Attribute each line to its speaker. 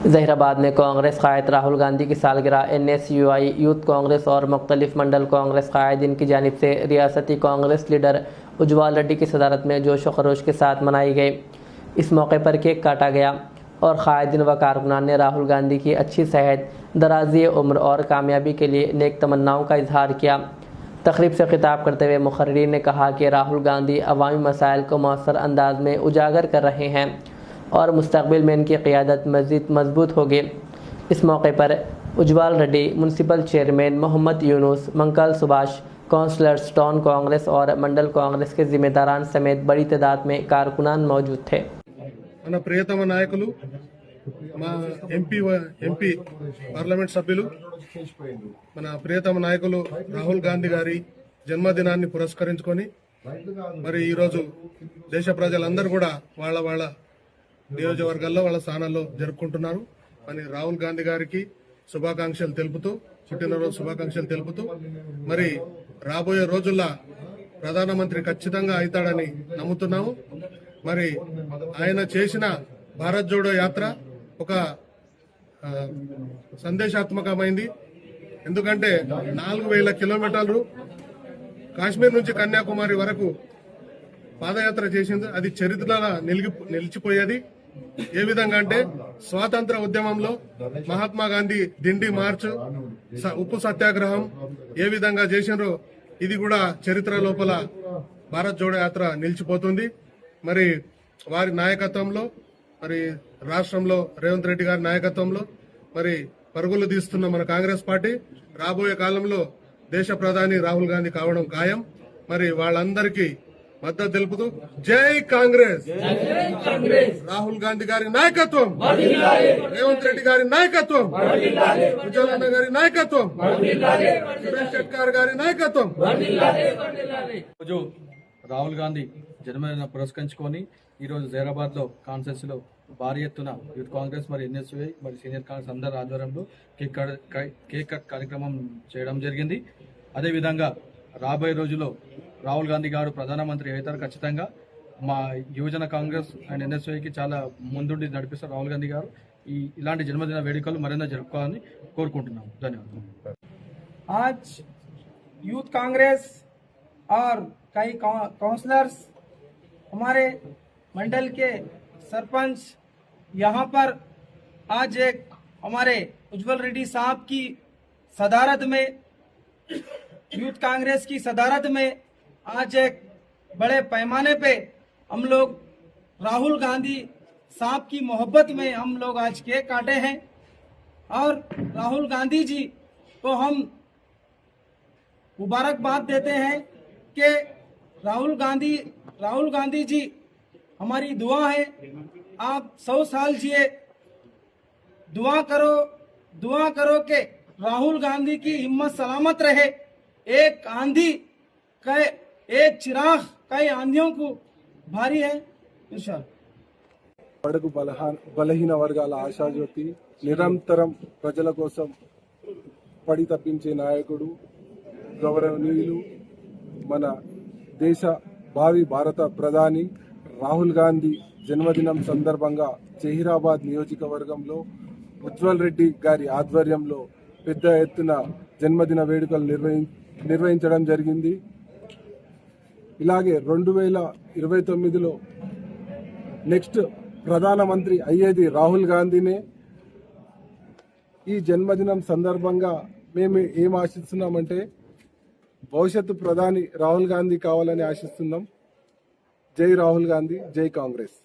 Speaker 1: जहीराबाद में कांग्रेस कायद राहुल गांधी की सालगिरह NSUI यूथ कांग्रेस और मुख्तलिफ मंडल कांग्रेस कायदीन की जानिब से रियासती कांग्रेस लीडर उज्ज्वल रेड्डी की सदारत में जोश व खरोश के साथ मनाई गई। इस मौके पर केक काटा गया और कायदीन व कारकुनान ने राहुल गांधी की अच्छी सेहत, दराज़ी उम्र और कामयाबी के लिए नेक तमन्नाओं का इजहार किया। तकरीब से खिताब करते हुए मुखर्रीर ने कहा कि राहुल गांधी अवामी मसाइल को मौसर अंदाज में उजागर कर रहे हैं और मुस्तकबिल में इनकी क़ियादत मज़ीद मजबूत होगी। इस मौके पर Ujjwal Reddy, municipal chairman Mohammed Yunus, Mankal Subhash, councillors, town Congress और मंडल कांग्रेस के जिम्मेदारान समेत बड़ी तादाद में कारकुनान मौजूद थे।
Speaker 2: మన ప్రియతమ నాయకులు మా ఎంపీ పార్లమెంట్ సభ్యులు మన ప్రియతమ నాయకులు రాహుల్ గాంధీ గారి జన్మదినాన్ని పురస్కరించుకొని మరి ఈరోజు దేశ ప్రజలందరూ కూడా వాళ్ళ నియోజకవర్గాల్లో వాళ్ళ స్థానాల్లో జరుపుకుంటున్నారు. మరి రాహుల్ గాంధీ గారికి శుభాకాంక్షలు తెలుపుతూ, పుట్టినరోజు శుభాకాంక్షలు తెలుపుతూ మరి రాబోయే రోజుల్లో ప్రధానమంత్రి ఖచ్చితంగా అవుతాడని నమ్ముతున్నాము. మరి ఆయన చేసిన భారత్ జోడో యాత్ర ఒక సందేశాత్మకమైంది. ఎందుకంటే 4000 కిలోమీటర్లు కాశ్మీర్ నుంచి కన్యాకుమారి వరకు పాదయాత్ర చేసింది. అది చరిత్రలో నిలిచిపోయేది. ఏ విధంగా అంటే స్వాతంత్ర ఉద్యమంలో మహాత్మా గాంధీ దిండి మార్చ్, ఉప్పు సత్యాగ్రహం ఏ విధంగా చేసినారో ఇది కూడా చరిత్ర లోపల భారత్ జోడో యాత్ర నిలిచిపోతుంది. మరి వారి నాయకత్వంలో, మరి రాష్ట్రంలో రేవంత్ రెడ్డి గారి నాయకత్వంలో మరి పరుగులు తీస్తున్న మన కాంగ్రెస్ పార్టీ రాబోయే కాలంలో దేశ ప్రధాని రాహుల్ గాంధీ కావడం ఖాయం. మరి వాళ్ళందరికీ మద్దతు తెలుపుతూ జై కాంగ్రెస్, రాహుల్ గాంధీ గారి నాయకత్వం, రేవంత్ రెడ్డి గారి నాయకత్వం, ఉజ్వలన్న గారి నాయకత్వం, సురేష్ షెట్కార్ గారి నాయకత్వం.
Speaker 3: రాహుల్ గాంధీ జన్మదిన పురస్కరించుకొని ఈరోజు జహీరాబాద్ లో కాన్ఫరెన్స్ లో భారీ ఎత్తున యూత్ కాంగ్రెస్ మరి NSUI మరి సీనియర్ కాంగ్రెస్ అందరి ఆధ్వర్యంలో కేక్ కట్ కార్యక్రమం చేయడం జరిగింది. అదేవిధంగా రాబోయే రోజుల్లో రాహుల్ గాంధీ గారు ప్రధానమంత్రి అవుతారు ఖచ్చితంగా. మా యువజన కాంగ్రెస్ అండ్ NSUIకి చాలా ముందుండి నడిపిస్తారు రాహుల్ గాంధీ గారు. ఇలాంటి జన్మదిన వేడుకలు మరింత జరుపుకోవాలని కోరుకుంటున్నాము. ధన్యవాదాలు.
Speaker 4: आज यूथ कांग्रेस और कई काउंसलर्स, हमारे मंडल के सरपंच यहाँ पर आज एक हमारे उज्ज्वल रेड्डी साहब की सदारत में, यूथ कांग्रेस की सदारत में आज एक बड़े पैमाने पे हम लोग राहुल गांधी साहब की मोहब्बत में हम लोग आज केक काटे हैं और राहुल गांधी जी को हम मुबारकबाद देते हैं कि राहुल गांधी जी हमारी दुआ है, आप 100 साल जिए। दुआ करो कि राहुल गांधी की हिम्मत सलामत रहे। एक आंधी एक चिराग कई आंधियों को भारी है इंशाअल्लाह.
Speaker 5: బడుగు బలహీన వర్గాల ఆశాజ్యోతి, నిరంతరం ప్రజల కోసం పడి తప్పించే నాయకుడు, గౌరవనీయులు, మన దేశ భావి భారత ప్రధాని రాహుల్ గాంధీ జన్మదినం సందర్భంగా జహీరాబాద్ నియోజకవర్గంలో ఉజ్వల్ రెడ్డి గారి ఆధ్వర్యంలో పెద్ద ఎత్తున జన్మదిన వేడుకలు నిర్వహించడం జరిగింది. ఇలాగే 2029లో నెక్స్ట్ ప్రధానమంత్రి అయ్యేది రాహుల్ గాంధీనే. ఈ జన్మదినం సందర్భంగా మేము ఏం ఆశిస్తున్నామంటే భవిష్యత్తు ప్రధాని రాహుల్ గాంధీ కావాలని ఆశిస్తున్నాం. జై రాహుల్ గాంధీ, జై కాంగ్రెస్.